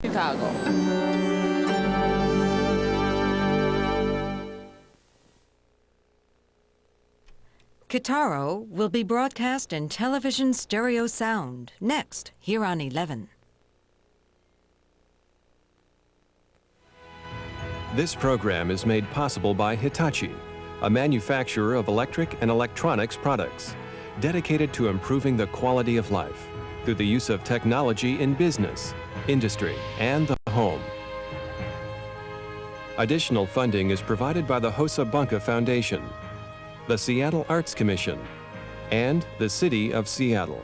Chicago. Kitaro will be broadcast in television stereo sound next here on 11. This program is made possible by Hitachi, a manufacturer of electric and electronics products, dedicated to improving the quality of life through the use of technology in business, industry, and the home. Additional funding is provided by the Hosa Bunka Foundation, the Seattle Arts Commission, and the City of Seattle.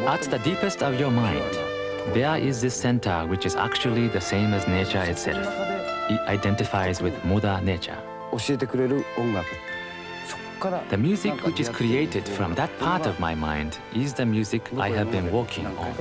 At the deepest of your mind, there is this center which is actually the same as nature itself. It identifies with Mother Nature. The music which is created from that part of my mind is the music I have been working on.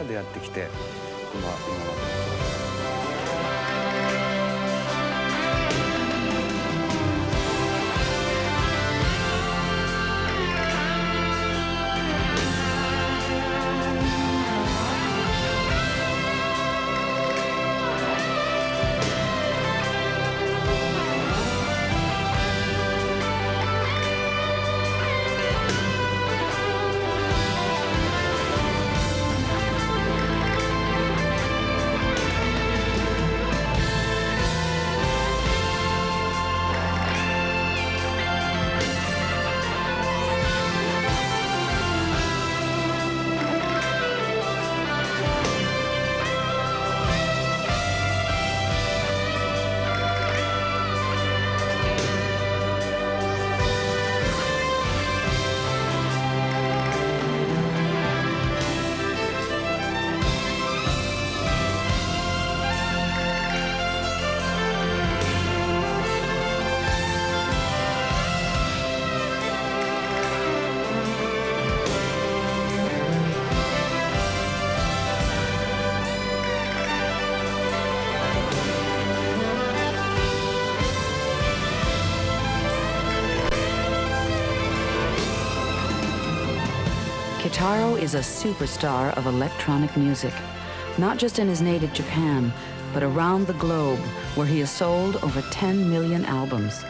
Kitaro is a superstar of electronic music, not just in his native Japan, but around the globe, where he has sold over 10 million albums.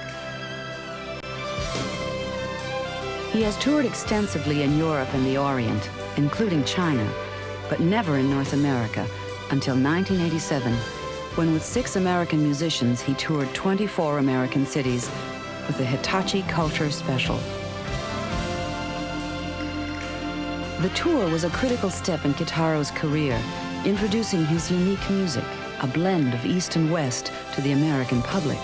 He has toured extensively in Europe and the Orient, including China, but never in North America until 1987, when with 6 American musicians, he toured 24 American cities with the Hitachi Culture Special. The tour was a critical step in Kitaro's career, introducing his unique music, a blend of East and West, to the American public.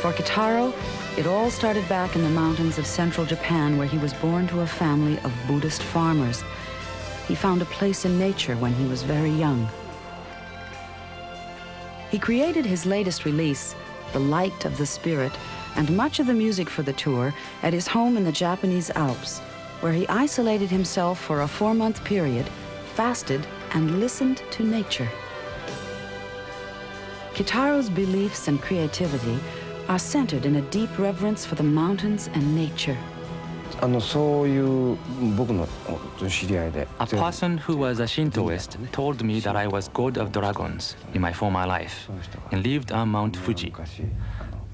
For Kitaro, it all started back in the mountains of central Japan, where he was born to a family of Buddhist farmers. He found a place in nature when he was very young. He created his latest release, The Light of the Spirit, and much of the music for the tour at his home in the Japanese Alps, where he isolated himself for a 4-month period, fasted, and listened to nature. Kitaro's beliefs and creativity are centered in a deep reverence for the mountains and nature. そういう僕の知り合いで。 A person who was a Shintoist told me that I was god of dragons in my former life and lived on Mount Fuji.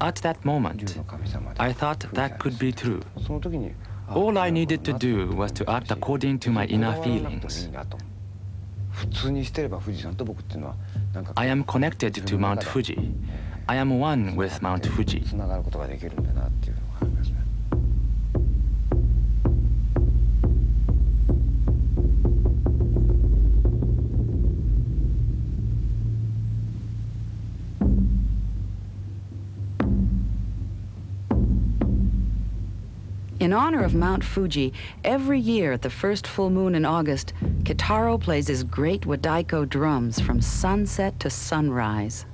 At that moment, I thought that could be true. All I needed to do was to act according to my inner feelings. I am connected to Mount Fuji. I am one with Mount Fuji. In honor of Mount Fuji, every year at the first full moon in August, Kitaro plays his great Wadaiko drums from sunset to sunrise.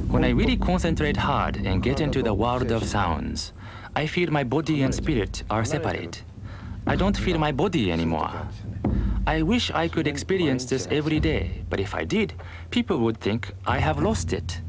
When I really concentrate hard and get into the world of sounds, I feel my body and spirit are separate. I don't feel my body anymore. I wish I could experience this every day, but if I did, people would think I have lost it.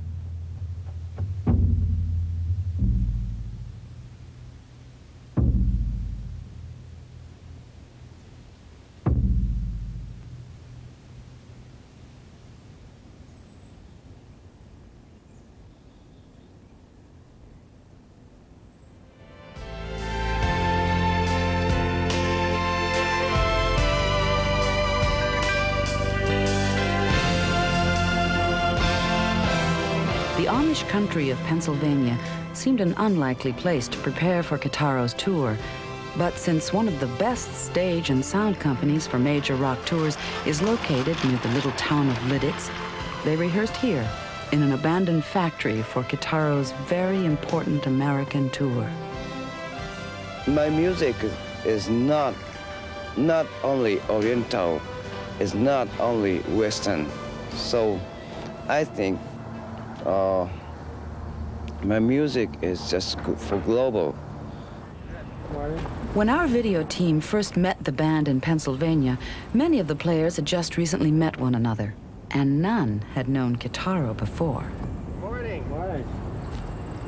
The Amish country of Pennsylvania seemed an unlikely place to prepare for Kitaro's tour. But since one of the best stage and sound companies for major rock tours is located near the little town of Lidditz, they rehearsed here in an abandoned factory for Kitaro's very important American tour. My music is not only Oriental, it's not only Western. So I think my music is just for global. When our video team first met the band in Pennsylvania, many of the players had just recently met one another, and none had known Kitaro before.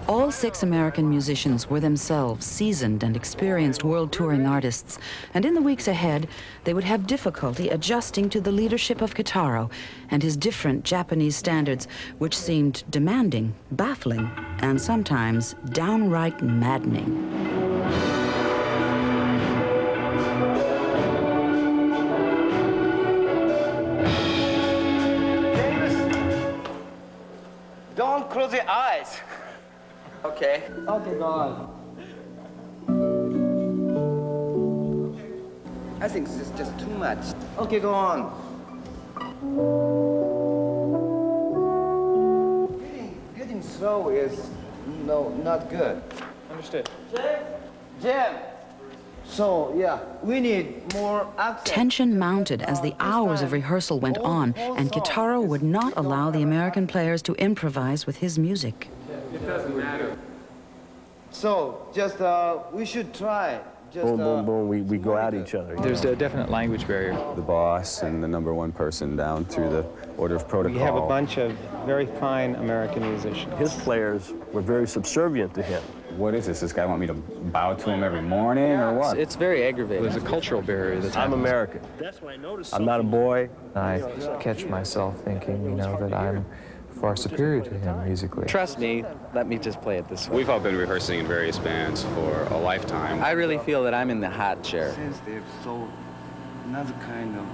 All 6 American musicians were themselves seasoned and experienced world touring artists, and in the weeks ahead, they would have difficulty adjusting to the leadership of Kitaro and his different Japanese standards, which seemed demanding, baffling, and sometimes downright maddening. Don't close your eyes. Okay. Okay, go on. I think this is just too much. Okay, go on. Getting slow is not good. Understood. Jim. So, yeah, we need more accent. Tension mounted as the hours of rehearsal went on, and Kitaro would not allow the American players to improvise with his music. It doesn't matter. So, just, we should try. Just, boom, boom, boom, we go at each other. There's a definite language barrier. The boss and the #1 person down through the order of protocol. We have a bunch of very fine American musicians. His players were very subservient to him. What is this? This guy want me to bow to him every morning or what? It's very aggravating. There's a cultural barrier that's I'm American. I'm not a boy. I catch myself thinking, you know, that I'm far superior to him musically. Trust me, let me just play it this way. We've all been rehearsing in various bands for a lifetime. I really feel that I'm in the hot chair. Since they've sold another kind of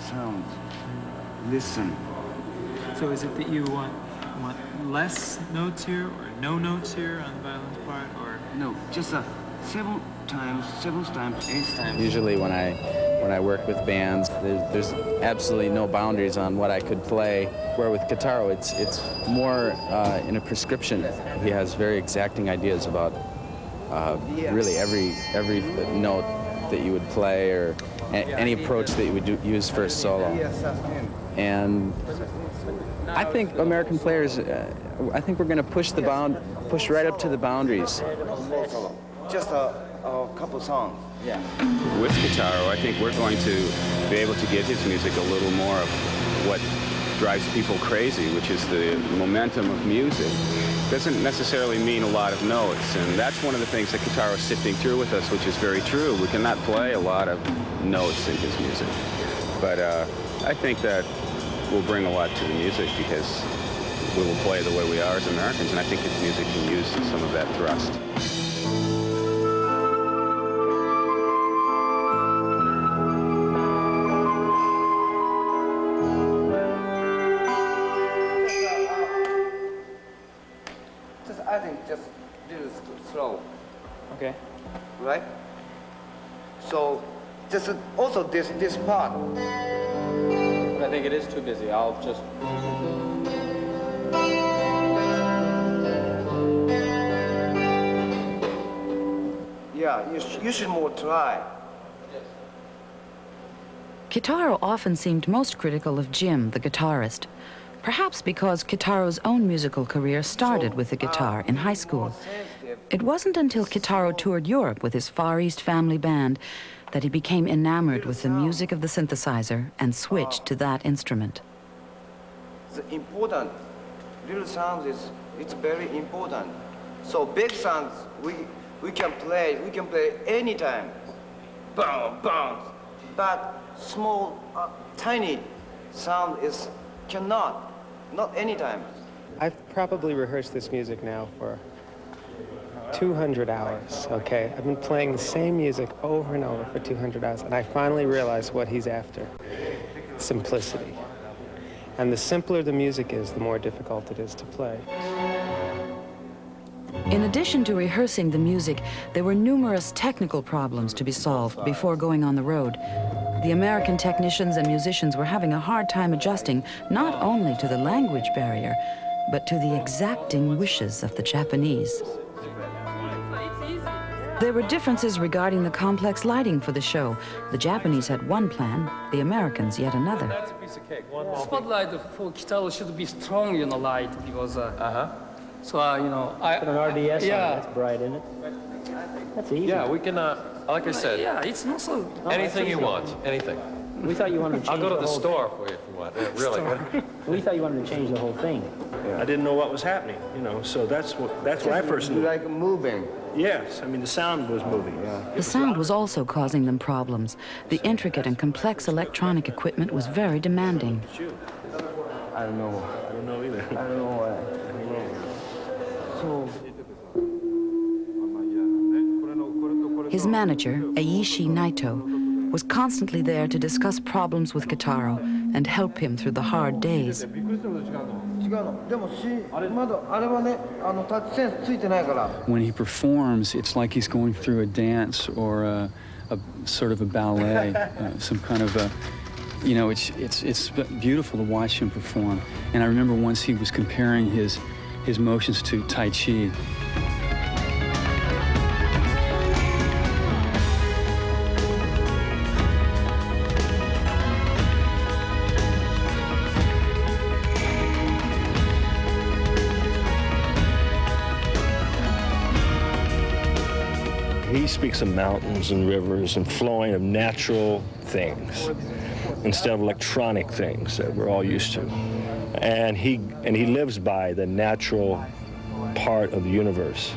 sounds, listen. So is it that you want less notes here, or no notes here on the violin's part, or? No, just 7 times, 8 times. Usually when I work with bands, there's absolutely no boundaries on what I could play. Where with Kitaro, it's more in a prescription. He has very exacting ideas about really every note that you would play, or any approach that you would use for a solo. And I think American players, I think we're going to push right up to the boundaries. Just a couple songs. Yeah. With Kitaro, I think we're going to be able to give his music a little more of what drives people crazy, which is the momentum of music, doesn't necessarily mean a lot of notes. And that's one of the things that Kitaro is sifting through with us, which is very true. We cannot play a lot of notes in his music. But I think that will bring a lot to the music because we will play the way we are as Americans, and I think his music can use some of that thrust. I think just do it slow. Okay. Right? So just also this part. I think it is too busy. I'll just... Yeah, you should more try. Kitaro often seemed most critical of Jim, the guitarist, perhaps because Kitaro's own musical career started with the guitar in high school. It wasn't until Kitaro toured Europe with his Far East family band that he became enamored with the music of the synthesizer and switched to that instrument. It's important. Little sounds it's very important. So big sounds we can play anytime. Boom, boom. But small, tiny sound is cannot, not anytime. I've probably rehearsed this music now for 200 hours, okay? I've been playing the same music over and over for 200 hours, and I finally realized what he's after: simplicity. And the simpler the music is, the more difficult it is to play. In addition to rehearsing the music, there were numerous technical problems to be solved before going on the road. The American technicians and musicians were having a hard time adjusting not only to the language barrier, but to the exacting wishes of the Japanese. There were differences regarding the complex lighting for the show. The Japanese had one plan, the Americans yet another. Spotlight for Kitaro should be strong, light, because so Put an RDS on it. That's bright, isn't it? That's easy. Yeah, we can, like I said, yeah, it's not so... anything you want, anything. We thought you wanted to change I'll go to the whole store for you if you want. Yeah, really. We thought you wanted to change the whole thing. Yeah. I didn't know what was happening, so that's what I first knew. Like moving. Yes, I mean the sound was moving. Yeah. The sound was also causing them problems. The intricate and complex electronic equipment was very demanding. I don't know. I don't know either. I don't know why. So His manager, Aishi Naito, was constantly there to discuss problems with Kitaro and help him through the hard days. When he performs, it's like he's going through a dance or a sort of a ballet, some kind of a, it's beautiful to watch him perform. And I remember once he was comparing his motions to Tai Chi. He speaks of mountains and rivers and flowing of natural things instead of electronic things that we're all used to. And he lives by the natural part of the universe.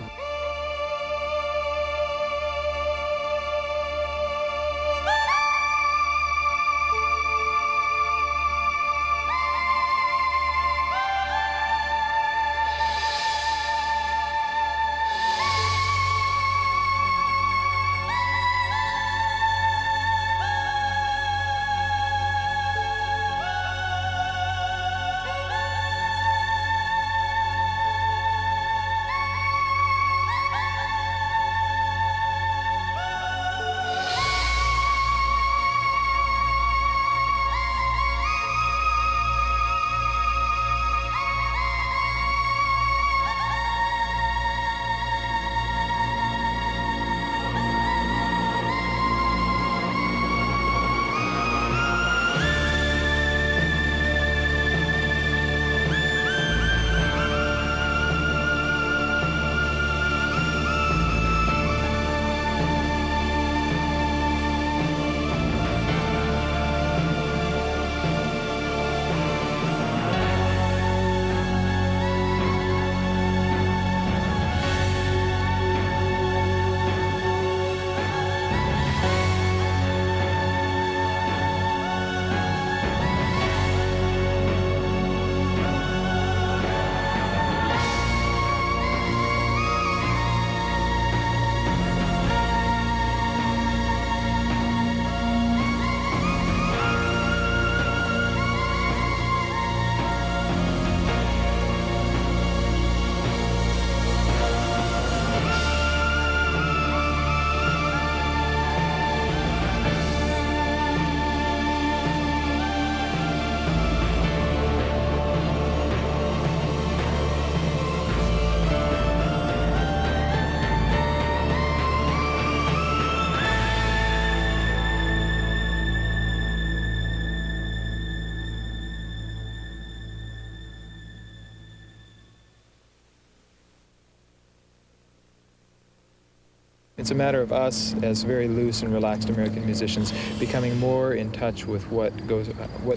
It's a matter of us as very loose and relaxed American musicians becoming more in touch with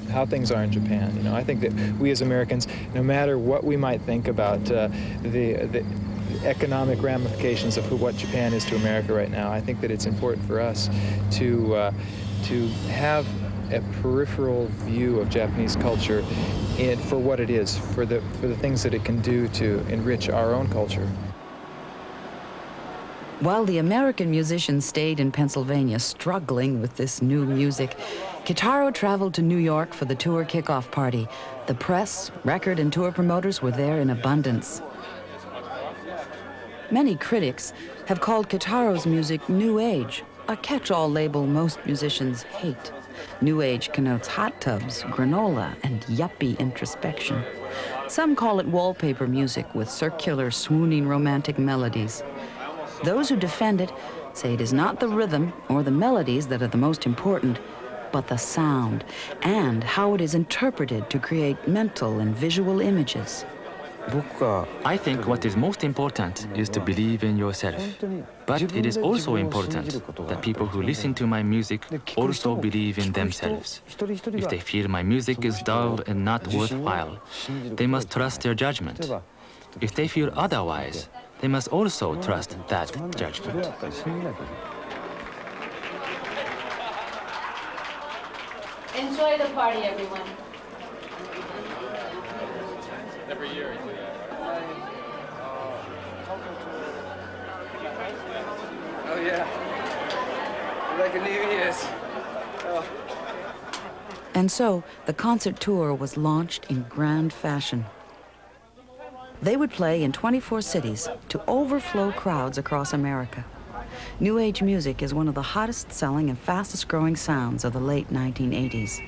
how things are in Japan. You know, I think that we as Americans, no matter what we might think about the economic ramifications of what Japan is to America right now, I think that it's important for us to have a peripheral view of Japanese culture for what it is, for the things that it can do to enrich our own culture. While the American musicians stayed in Pennsylvania struggling with this new music, Kitaro traveled to New York for the tour kickoff party. The press, record, and tour promoters were there in abundance. Many critics have called Kitaro's music New Age, a catch-all label most musicians hate. New Age connotes hot tubs, granola, and yuppie introspection. Some call it wallpaper music with circular, swooning romantic melodies. Those who defend it say it is not the rhythm or the melodies that are the most important, but the sound and how it is interpreted to create mental and visual images. I think what is most important is to believe in yourself. But it is also important that people who listen to my music also believe in themselves. If they feel my music is dull and not worthwhile, they must trust their judgment. If they feel otherwise, they must also trust that judgment. Enjoy the party, everyone. Every year you do that, right? Oh, yeah. Like a New Year's. Oh. And so, the concert tour was launched in grand fashion. They would play in 24 cities to overflow crowds across America. New Age music is one of the hottest-selling and fastest-growing sounds of the late 1980s.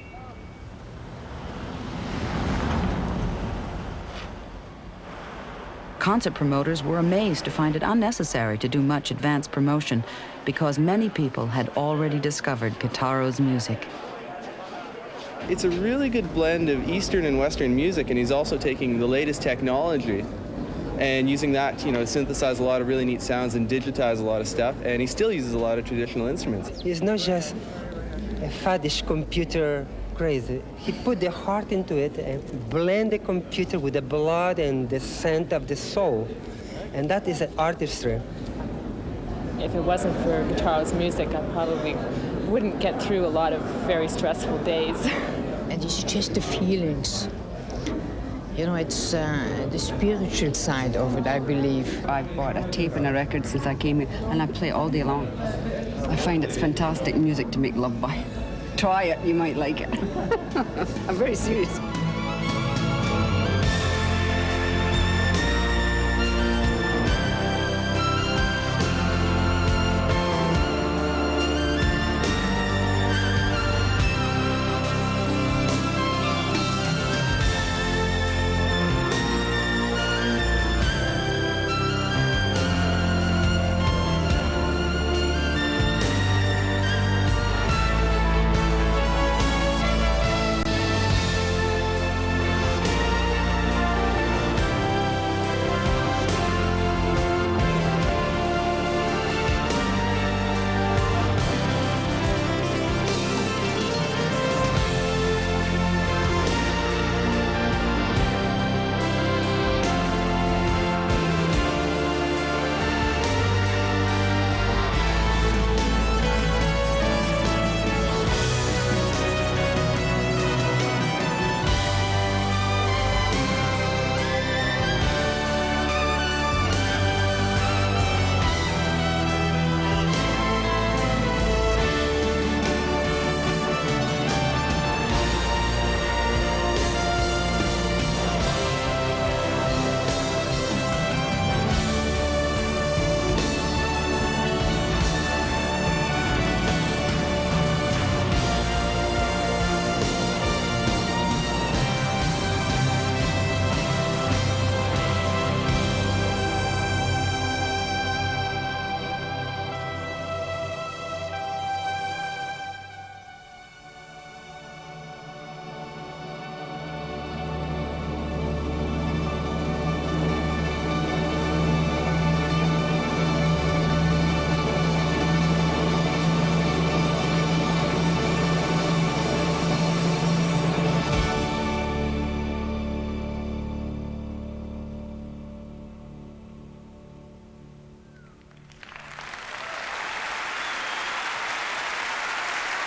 Concert promoters were amazed to find it unnecessary to do much advance promotion because many people had already discovered Kitaro's music. It's a really good blend of Eastern and Western music, and he's also taking the latest technology and using that, to synthesize a lot of really neat sounds and digitize a lot of stuff, and he still uses a lot of traditional instruments. He's not just a faddish computer crazy. He put the heart into it and blend the computer with the blood and the scent of the soul, and that is an artistry. If it wasn't for Kitaro's music, I probably wouldn't get through a lot of very stressful days. And it's just the feelings. It's the spiritual side of it, I believe. I've bought a tape and a record since I came here, and I play it all day long. I find it's fantastic music to make love by. Try it, you might like it. I'm very serious.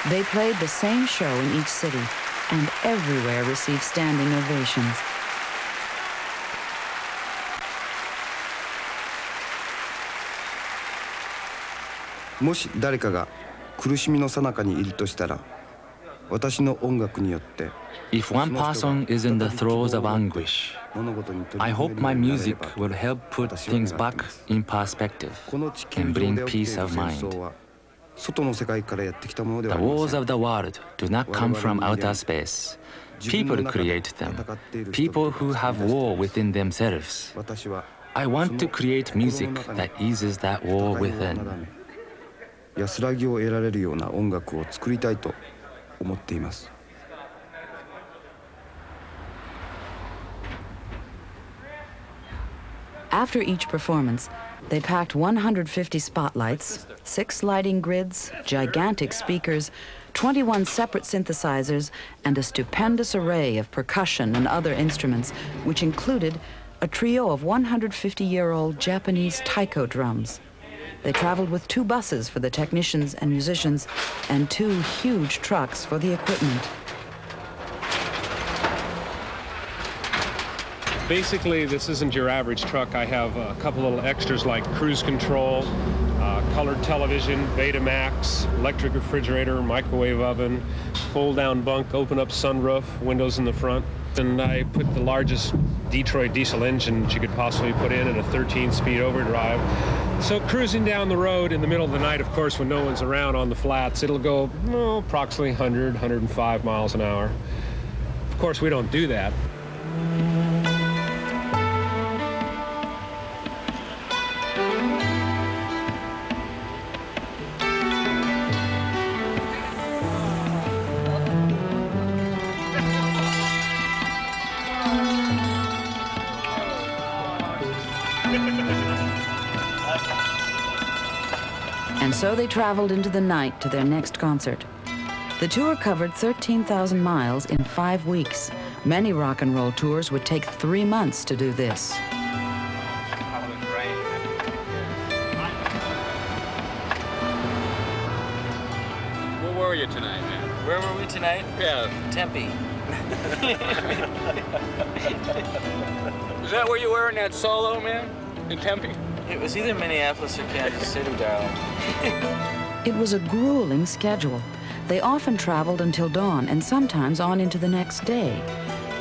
They played the same show in each city and everywhere received standing ovations. If one person is in the throes of anguish, I hope my music will help put things back in perspective and bring peace of mind. The wars of the world do not come from outer space. People create them. People who have war within themselves. I want to create music that eases that war within. After each performance, they packed 150 spotlights, 6 lighting grids, gigantic speakers, 21 separate synthesizers, and a stupendous array of percussion and other instruments, which included a trio of 150-year-old Japanese taiko drums. They traveled with 2 buses for the technicians and musicians and 2 huge trucks for the equipment. Basically, this isn't your average truck. I have a couple little extras like cruise control, colored television, Betamax, electric refrigerator, microwave oven, fold-down bunk, open-up sunroof, windows in the front. And I put the largest Detroit diesel engine that you could possibly put in at a 13-speed overdrive. So cruising down the road in the middle of the night, of course, when no one's around on the flats, it'll go approximately 100, 105 miles an hour. Of course, we don't do that. And so they traveled into the night to their next concert. The tour covered 13,000 miles in 5 weeks. Many rock and roll tours would take 3 months to do this. Where were you tonight, man? Where were we tonight? Yeah. Tempe. Is that where you were in that solo, man? In Tempe? It was either Minneapolis or Kansas City, darling. It was a grueling schedule. They often traveled until dawn and sometimes on into the next day.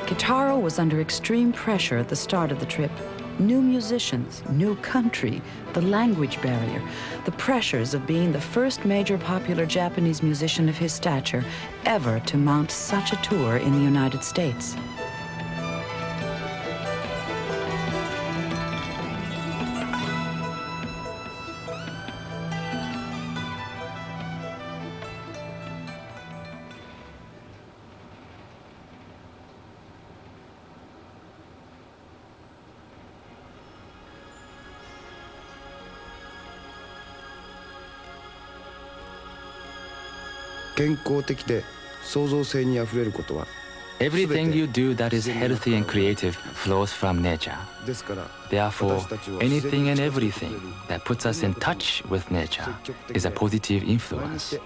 Kitaro was under extreme pressure at the start of the trip. New musicians, new country, the language barrier, the pressures of being the first major popular Japanese musician of his stature ever to mount such a tour in the United States. Everything you do that is healthy and creative flows from nature. Therefore, anything and everything that puts us in touch with nature is a positive influence.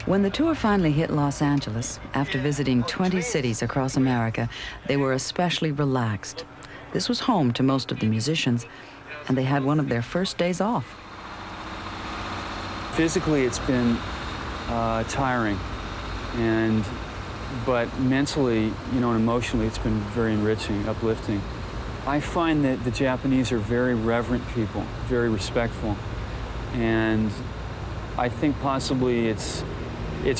When the tour finally hit Los Angeles, after visiting 20 cities across America, they were especially relaxed. This was home to most of the musicians, and they had one of their first days off. Physically, it's been tiring, but mentally, and emotionally, it's been very enriching, uplifting. I find that the Japanese are very reverent people, very respectful, and I think possibly it's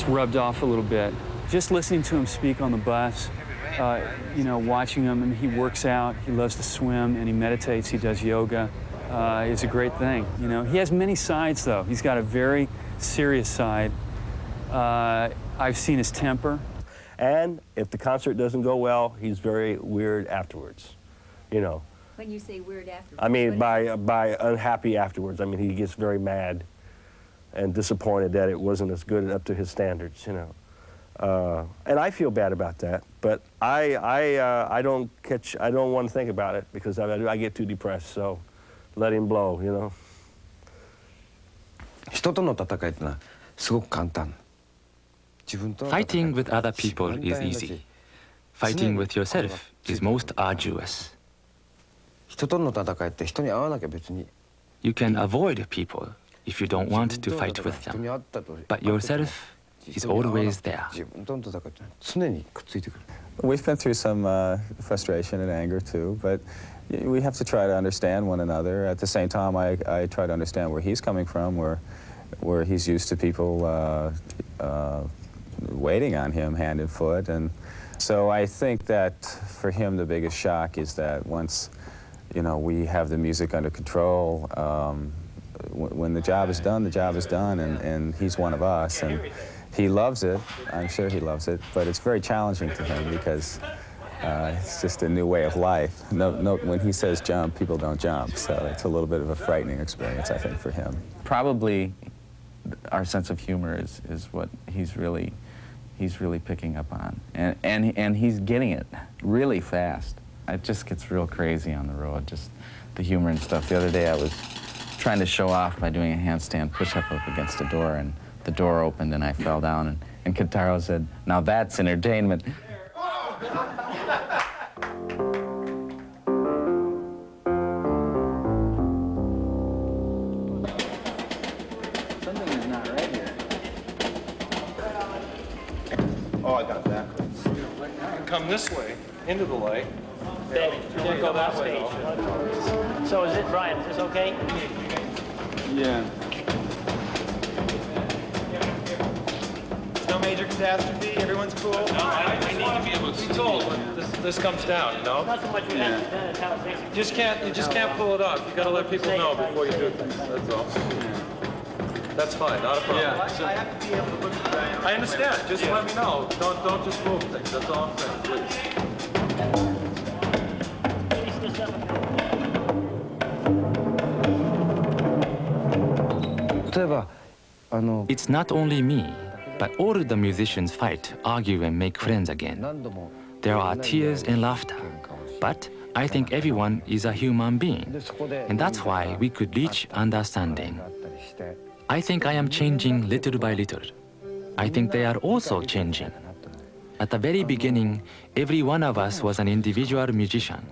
rubbed off a little bit. Just listening to him speak on the bus, watching him, and he works out, he loves to swim, and he meditates, he does yoga. It's a great thing, He has many sides, though. He's got a very serious side. I've seen his temper. And if the concert doesn't go well, he's very weird afterwards, When you say weird afterwards? I mean, by unhappy afterwards. I mean, he gets very mad and disappointed that it wasn't as good up to his standards, And I feel bad about that, but I don't want to think about it because I get too depressed, so let him blow, 人との戦いってのはすごく簡単。 Fighting with other people is easy. Fighting with yourself is most arduous. 人との戦いって人に会わなきゃ別に。 You can avoid people if you don't want to fight with them. But yourself is always there. 自分との戦いって常にくっついてくる。 We've been through some frustration and anger too, but we have to try to understand one another. At the same time, I try to understand where he's coming from, where he's used to people waiting on him hand and foot. And so I think that for him the biggest shock is that once we have the music under control, when the job is done, and he's one of us, and he loves it. I'm sure he loves it, but it's very challenging to him because it's just a new way of life. When he says jump, people don't jump, so it's a little bit of a frightening experience, I think, for him. Probably our sense of humor is what he's really picking up on, and he's getting it really fast. It just gets real crazy on the road, just the humor and stuff. The other day I was trying to show off by doing a handstand push-up up against a door, and the door opened and I fell down, and Kitaro said, "Now that's entertainment." Something is not right here. Oh, I got that. Come this way, into the light. Then go that way. So is it, Brian, is this okay? Yeah. No major catastrophe, everyone's cool? No, I need to be able to be told when this comes down, Not so much we have to done, it's how it takes. You just can't pull it off. You gotta let people know before you do things, that's all. That's fine, not a problem. Yeah. I have to be able to look at the diagram. I understand, just let me know. Don't just move things, that's all I'm saying, please. It's not only me, but all the musicians fight, argue, and make friends again. There are tears and laughter, but I think everyone is a human being, and that's why we could reach understanding. I think I am changing little by little. I think they are also changing. At the very beginning, every one of us was an individual musician.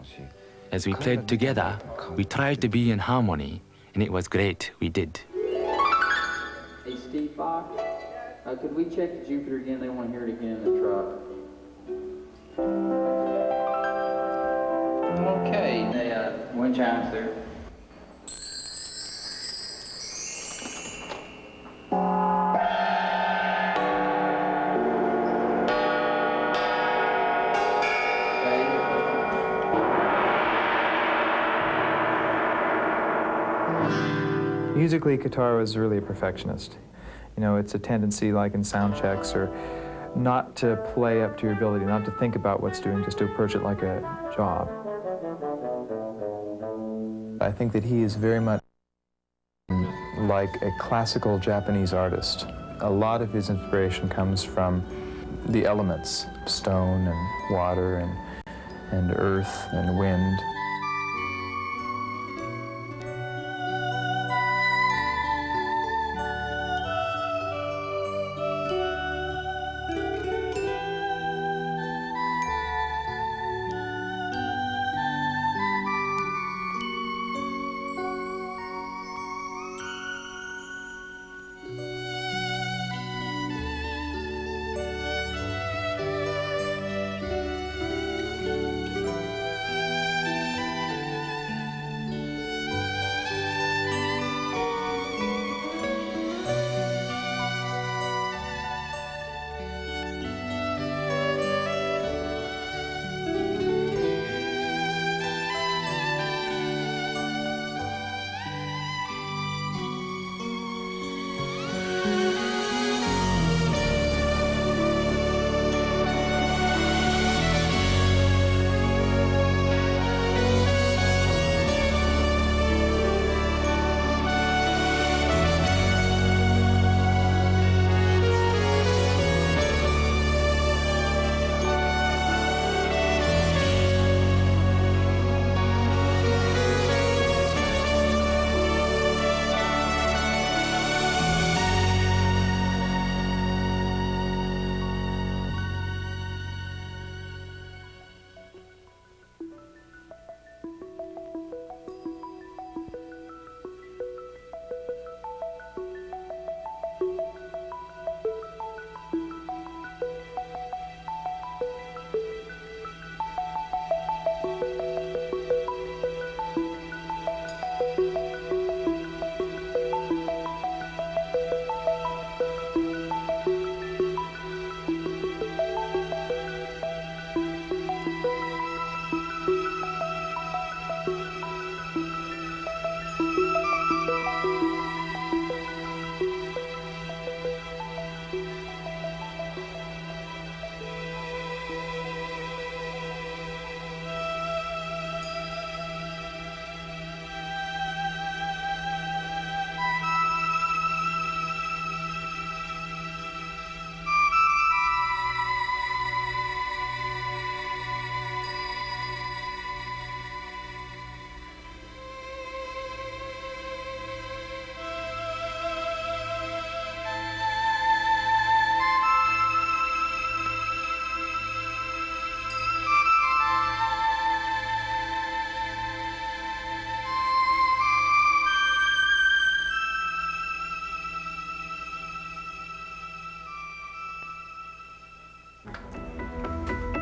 As we played together, we tried to be in harmony, and it was great, we did. Hey, Steve Fox, could we check the Jupiter again? They want to hear it again in the truck. Okay. They, wind chimes there. Musically, Kitaro is really a perfectionist. It's a tendency, like in sound checks, or not to play up to your ability, not to think about what's doing, just to approach it like a job. I think that he is very much like a classical Japanese artist. A lot of his inspiration comes from the elements, stone and water and earth and wind.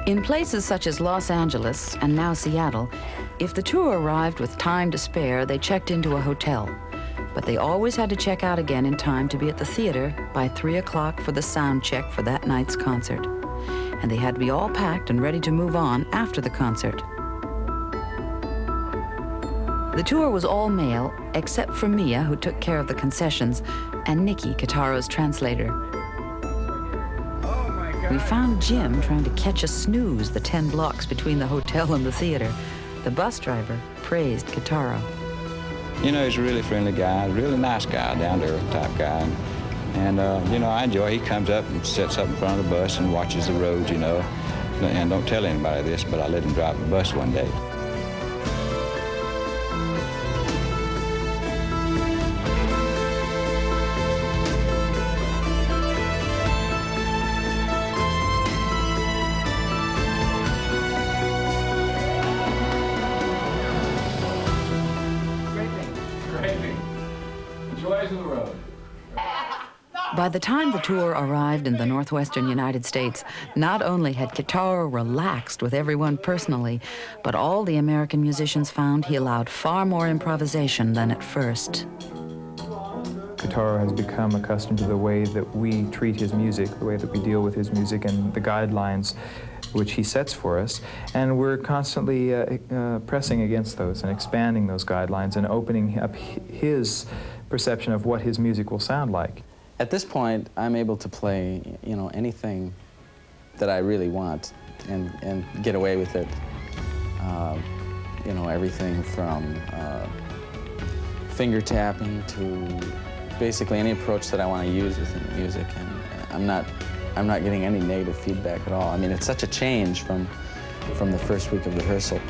In places such as Los Angeles and now Seattle, if the tour arrived with time to spare, they checked into a hotel. But they always had to check out again in time to be at the theater by 3 o'clock for the sound check for that night's concert. And they had to be all packed and ready to move on after the concert. The tour was all male, except for Mia, who took care of the concessions, and Nikki, Kitaro's translator. We found Jim trying to catch a snooze the 10 blocks between the hotel and the theater. The bus driver praised Kitaro. You know, he's a really friendly guy, a really nice guy, down-to-earth type guy. And you know, I enjoy, he comes up and sits up in front of the bus and watches the roads, you know. And don't tell anybody this, but I let him drive the bus one day. By the time the tour arrived in the northwestern United States, not only had Kitaro relaxed with everyone personally, but all the American musicians found he allowed far more improvisation than at first. Kitaro has become accustomed to the way that we treat his music, the way that we deal with his music and the guidelines which he sets for us, and we're constantly pressing against those and expanding those guidelines and opening up his perception of what his music will sound like. At this point, I'm able to play, you know, anything that I really want and get away with it. You know, everything from finger tapping to basically any approach that I want to use within the music, and I'm not getting any negative feedback at all. I mean, it's such a change from the first week of rehearsal.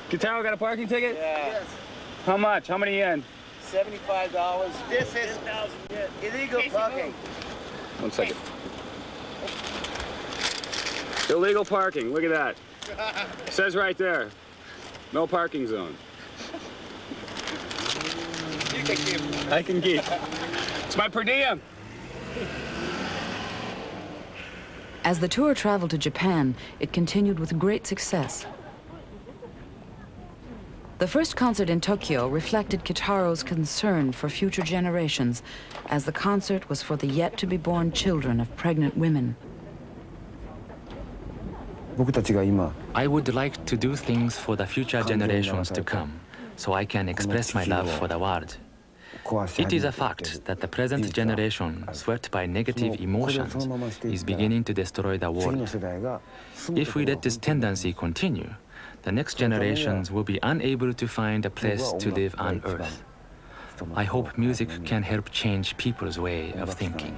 Kitaro got a parking ticket? Yeah. Yes. How much? How many yen? $75. This is illegal parking. 1 second. Illegal parking, look at that. Says right there, no parking zone. You can keep. I can keep. It's my per diem. As the tour traveled to Japan, it continued with great success. The first concert in Tokyo reflected Kitaro's concern for future generations, as the concert was for the yet-to-be-born children of pregnant women. I would like to do things for the future generations to come, so I can express my love for the world. It is a fact that the present generation, swept by negative emotions, is beginning to destroy the world. If we let this tendency continue, the next generations will be unable to find a place to live on Earth. I hope music can help change people's way of thinking.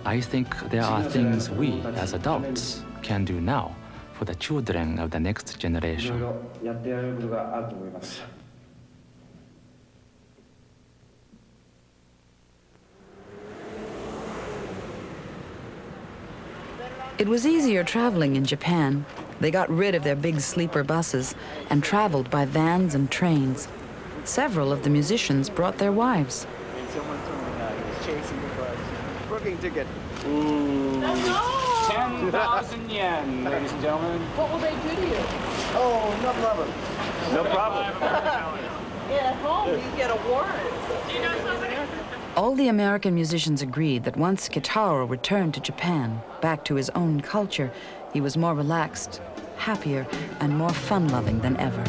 I think there are things we, as adults, can do now for the children of the next generation. It was easier traveling in Japan. They got rid of their big sleeper buses and traveled by vans and trains. Several of the musicians brought their wives. Chasing the bus. Booking ticket. 10,000 yen, ladies and gentlemen. What will they do to you? Oh, no problem. No problem. At home, you get a warrant. Do you know somebody? All the American musicians agreed that once Kitaro returned to Japan, back to his own culture, he was more relaxed, happier, and more fun-loving than ever.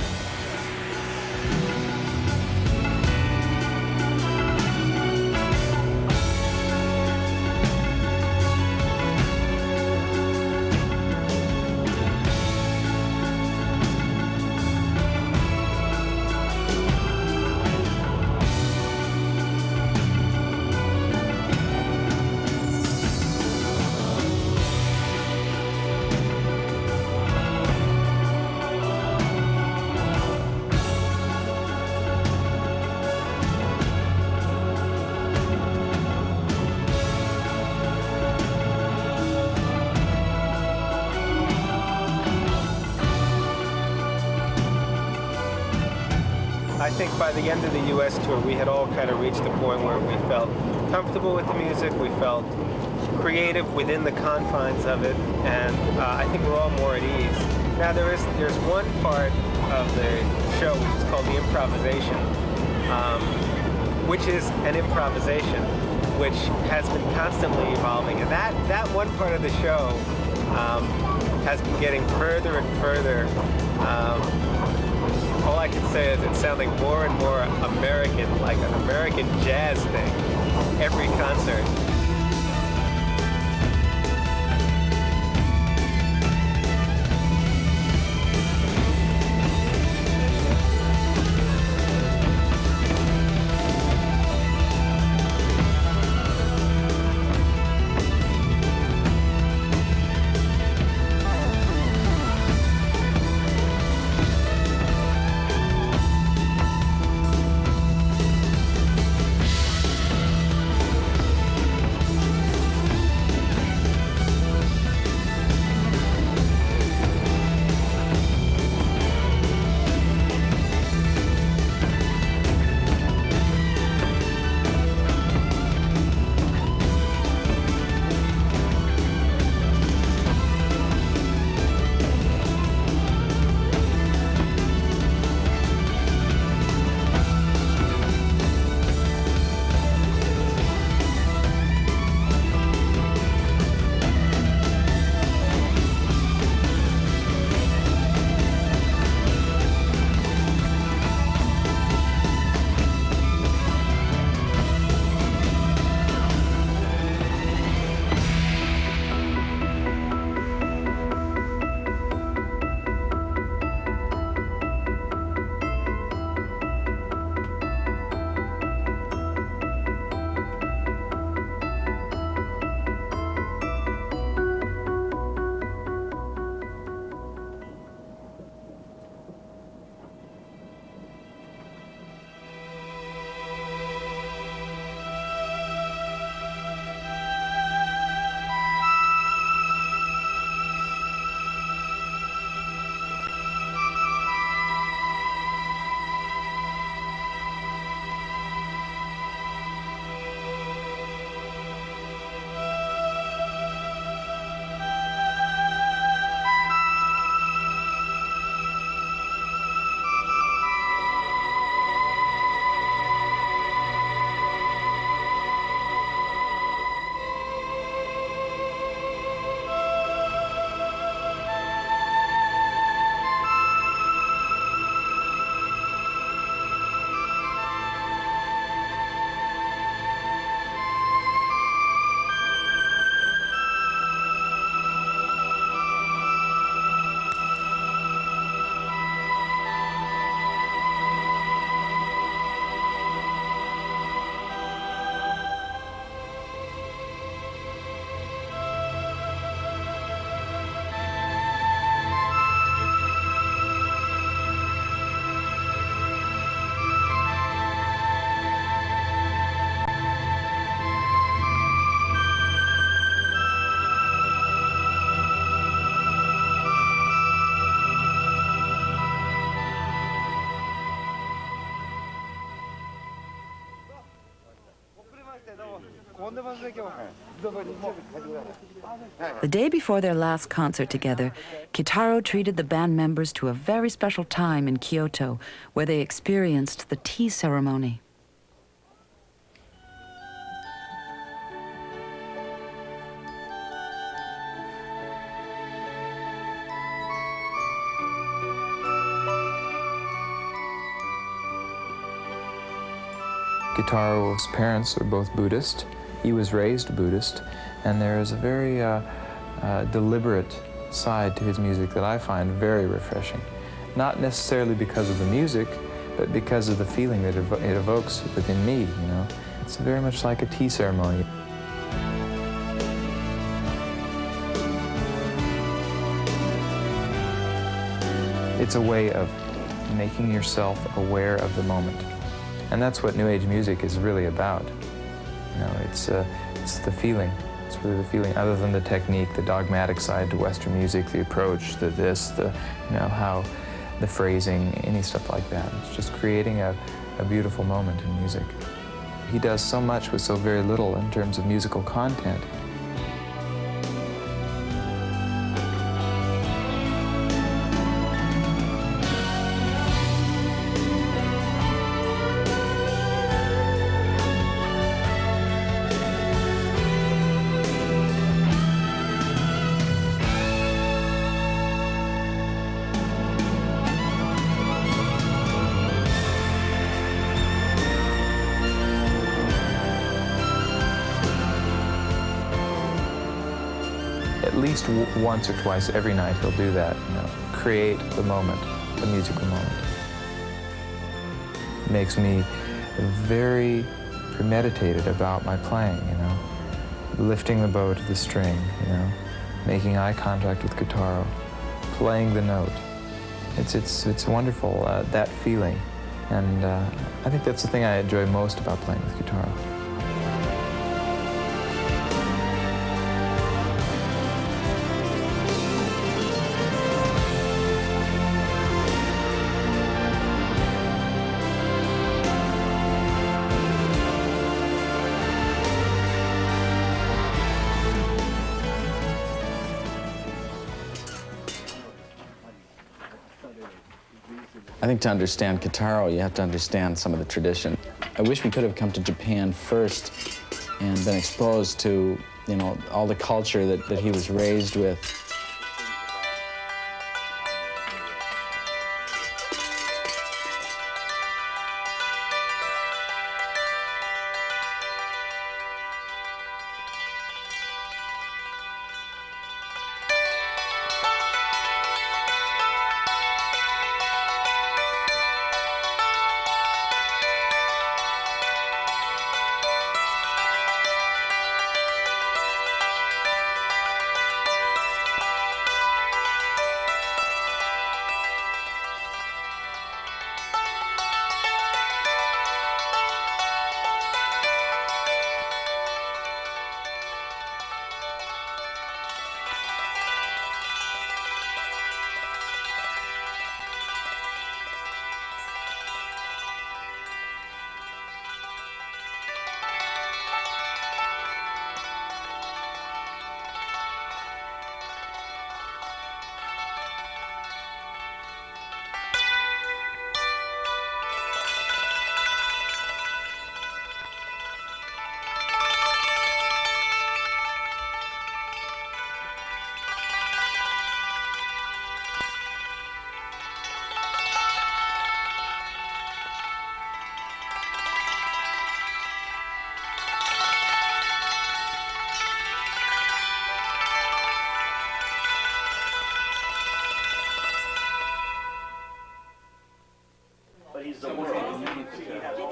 I think by the end of the U.S. tour, we had all kind of reached the point where we felt comfortable with the music, we felt creative within the confines of it, and I think we're all more at ease. Now there's one part of the show which is called the improvisation, which is an improvisation which has been constantly evolving, and that one part of the show has been getting further and further. All I can say is it's sounding more and more American, like an American jazz thing, every concert. The day before their last concert together, Kitaro treated the band members to a very special time in Kyoto, where they experienced the tea ceremony. Kitaro's parents are both Buddhist. He was raised Buddhist, and there is a very deliberate side to his music that I find very refreshing. Not necessarily because of the music, but because of the feeling that it evokes within me, you know. It's very much like a tea ceremony. It's a way of making yourself aware of the moment. And that's what New Age music is really about. You know, it's the feeling. It's really the feeling, other than the technique, the dogmatic side to Western music, the approach, the you know, how, the phrasing, any stuff like that. It's just creating a beautiful moment in music. He does so much with so very little in terms of musical content. At least once or twice every night he'll do that, you know, create the moment, the musical moment. It makes me very premeditated about my playing, you know, lifting the bow to the string, you know, making eye contact with Kitaro, playing the note. It's wonderful, that feeling, and I think that's the thing I enjoy most about playing with Kitaro. I think to understand Kitaro, you have to understand some of the tradition. I wish we could have come to Japan first and been exposed to, you know, all the culture that he was raised with.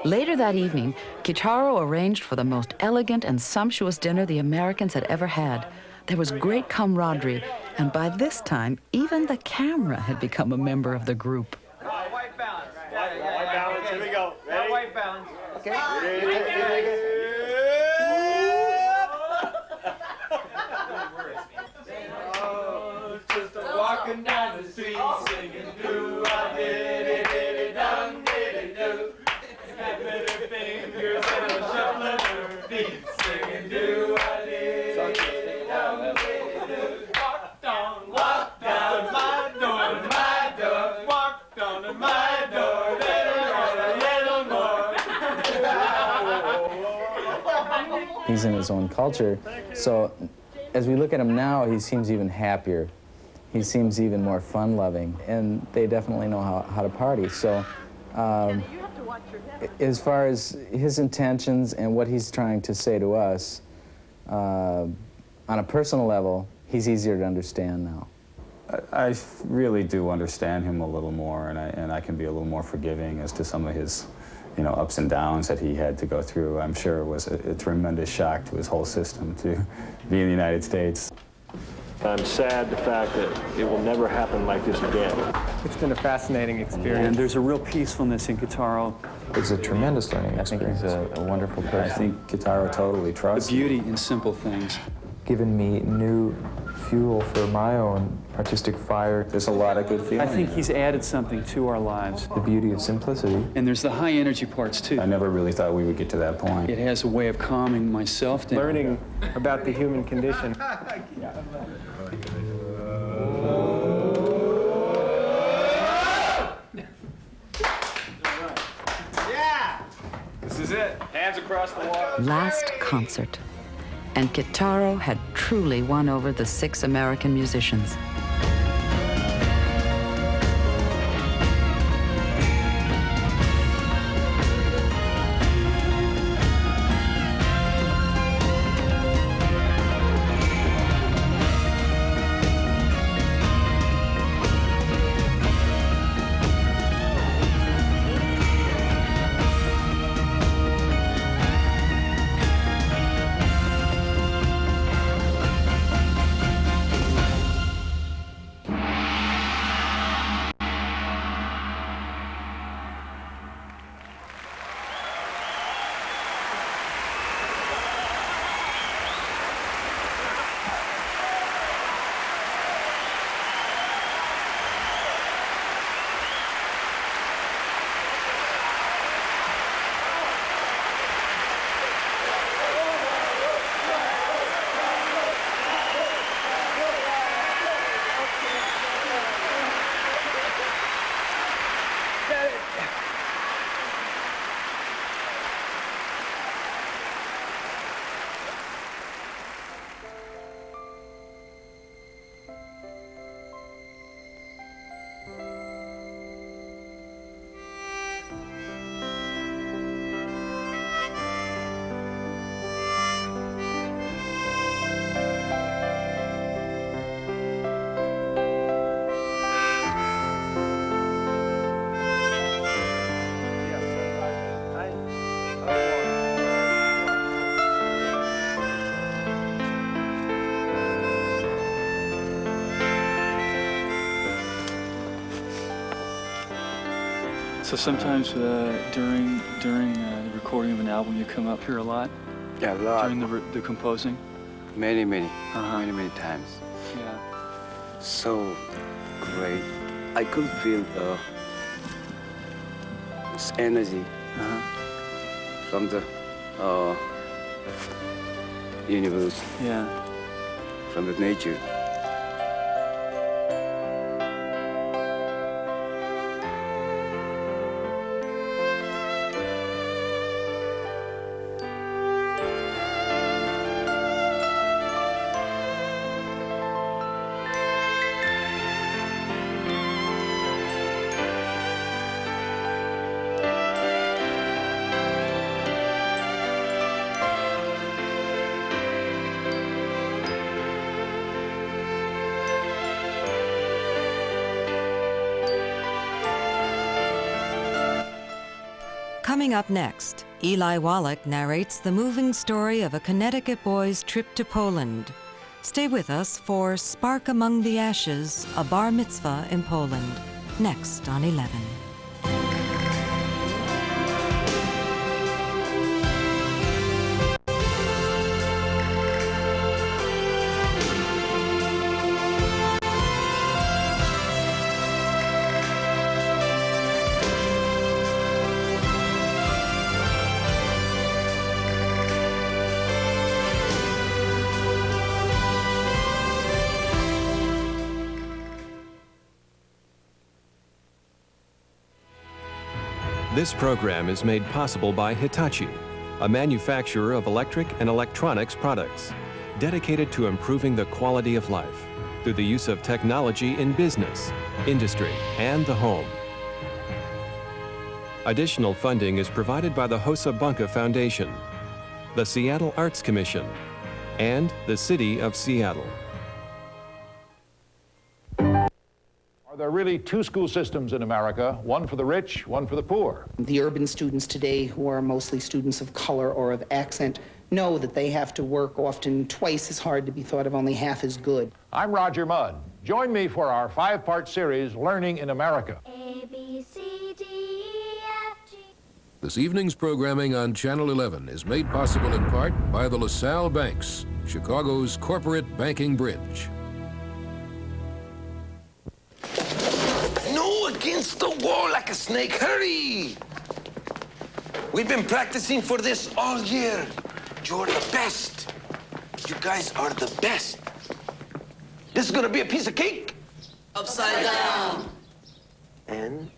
Later that evening, Kitaro arranged for the most elegant and sumptuous dinner the Americans had ever had. There was great camaraderie, and by this time, even the camera had become a member of the group. White balance. White balance. Here we go. Ready? White balance. Okay. Just a walking down the street singing do I did it dum did it do. Got little fingers and a shuffling her feet. He's in his own culture. So as we look at him now, he seems even happier. He seems even more fun-loving, and they definitely know how to party. So as far as his intentions and what he's trying to say to us, on a personal level, he's easier to understand now. I really do understand him a little more, and I can be a little more forgiving as to some of his, ups and downs that he had to go through. I'm sure it was a tremendous shock to his whole system to be in the United States. I'm sad the fact that it will never happen like this again. It's been a fascinating experience. And there's a real peacefulness in Kitaro. It's a tremendous learning experience. I think he's a wonderful person. I think Kitaro totally trusts The beauty in simple things. Given me new fuel for my own artistic fire. There's a lot of good feeling. I think he's added something to our lives. The beauty of simplicity. And there's the high energy parts too. I never really thought we would get to that point. It has a way of calming myself down. Learning about the human condition. This is it. Hands across the water. Last concert. And Kitaro had truly won over the 6 American musicians. So sometimes during the recording of an album, you come up here a lot? Yeah, a lot. During the composing? Many times. Yeah. So great. I could feel this energy from the universe. Yeah. From the nature. Coming up next, Eli Wallach narrates the moving story of a Connecticut boy's trip to Poland. Stay with us for Spark Among the Ashes, a bar mitzvah in Poland, next on 11. This program is made possible by Hitachi, a manufacturer of electric and electronics products, dedicated to improving the quality of life through the use of technology in business, industry, and the home. Additional funding is provided by the Hosa Bunka Foundation, the Seattle Arts Commission, and the City of Seattle. Are there really two school systems in America, one for the rich, one for the poor? The urban students today, who are mostly students of color or of accent, know that they have to work often twice as hard to be thought of only half as good. I'm Roger Mudd. Join me for our 5-part series, Learning in America. A, B, C, D, E, F, G. This evening's programming on Channel 11 is made possible in part by the LaSalle Banks, Chicago's corporate banking bridge. No, against the wall like a snake. Hurry! We've been practicing for this all year. You're the best. You guys are the best. This is gonna be a piece of cake. Upside down. And?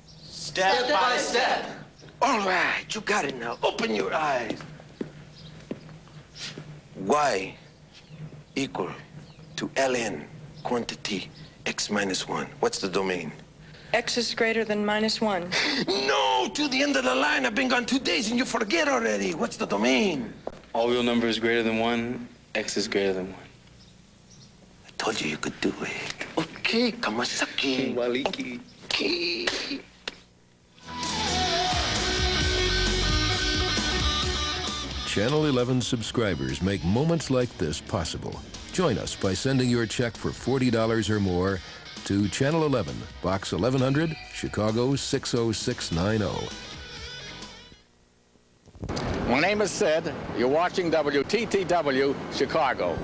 Step by step. All right, you got it now. Open your eyes. Y equal to ln quantity x minus 1. What's the domain? X is greater than -1. No, to the end of the line. I've been gone 2 days and you forget already. What's the domain? All real numbers greater than 1, X is greater than 1. I told you you could do it. Okay, Kamasaki. Waliki. Okay. Channel 11 subscribers make moments like this possible. Join us by sending your check for $40 or more to Channel 11, Box 1100, Chicago 60690. My name is Sid. You're watching WTTW Chicago.